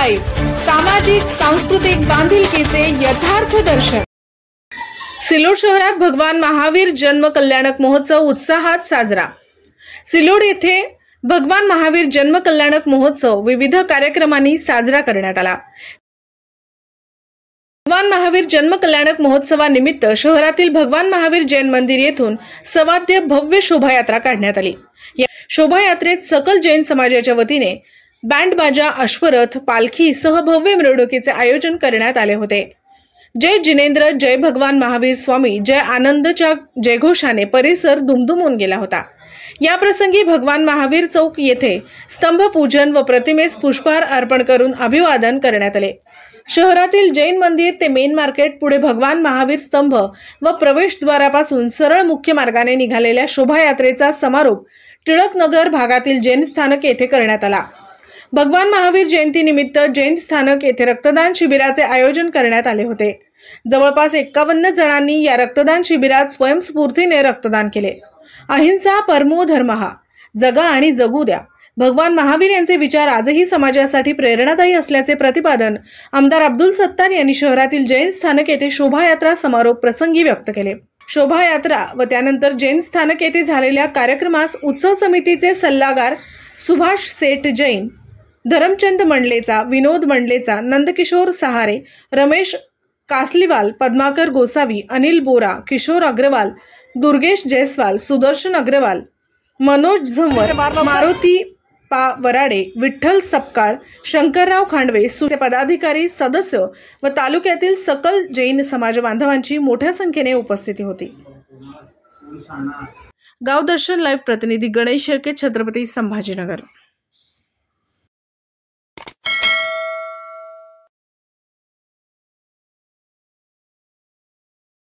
Live, सामाजिक सांस्कृतिक बांधिलकीचे यथार्थ दर्शन। सिल्लोड शहरात भगवान महावीर जन्म कल्याणक महोत्सव उत्साहात साजरा। सिल्लोड येथे भगवान महावीर जन्म कल्याणक महोत्सव विविध कार्यक्रमांनी साजरा करण्यात आला। भगवान महावीर जन्म कल्याणक महोत्सवानिमित्त शहरातील भगवान महावीर जैन मंदिर येथून सवाद्य भव्य शोभायात्रा काढण्यात आली। या शोभायात्रेत सकल जैन समाजाच्या वतीने बँड बाजा, अश्वरथ, पालखी सह भव्य मिरवणुकीचे आयोजन करण्यात आले होते। जय जिनेंद्र, जय भगवान महावीर स्वामी, जय आनंदच्या जयघोषाने परिसर दुमदुमून गेला होता। या प्रसंगी भगवान महावीर चौक येथे स्तंभ पूजन व प्रतिमेस पुष्पहार अर्पण करून अभिवादन करण्यात आले। शहरातील जैन मंदिर ते मेन मार्केट पुढे भगवान महावीर स्तंभ व प्रवेशद्वारापासून सरळ मुख्य मार्गाने निघालेल्या शोभायात्रेचा समारोप टिळकनगर भागातील जैन स्थानक येथे करण्यात आला। भगवान महावीर जयंती निमित्त जैन स्थानक येथे रक्तदान शिबिराचे आयोजन करण्यात आले होते। जवळपास 51 जणांनी या रक्तदान शिबिरात स्वयंस्फूर्तीने रक्तदान केले। अहिंसा परमो धर्मः, जगा आणि जगू द्या। भगवान महावीर यांचे विचार आजही समाजासाठी प्रेरणादायी असल्याचे प्रतिपादन आमदार अब्दुल सत्तार यांनी शहरातील जैन स्थानक येथे शोभायात्रा समारोप प्रसंगी व्यक्त केले। शोभायात्रा व त्यानंतर जैन स्थानक येथे झालेल्या कार्यक्रमास उत्सव समितीचे सल्लागार सुभाष सेठ जैन, धरमचंद मंडलेचा, विनोद मंडलेचा, नंदकिशोर सहारे, रमेश कासलीवाल, पद्माकर गोसावी, अनिल बोरा, किशोर अग्रवाल, दुर्गेश जयस्वाल, सुदर्शन अग्रवाल, मनोज झंवर, मारुती वराडे, विठ्ठल सपकाळ, शंकरराव खांडवे, पदाधिकारी, सदस्य व तालुक्यातील सकल जैन समाज बांधवांची मोठ्या संख्येने उपस्थिती होती। गाव दर्शन लाईव्ह प्रतिनिधी गणेश शेळके, छत्रपती संभाजीनगर।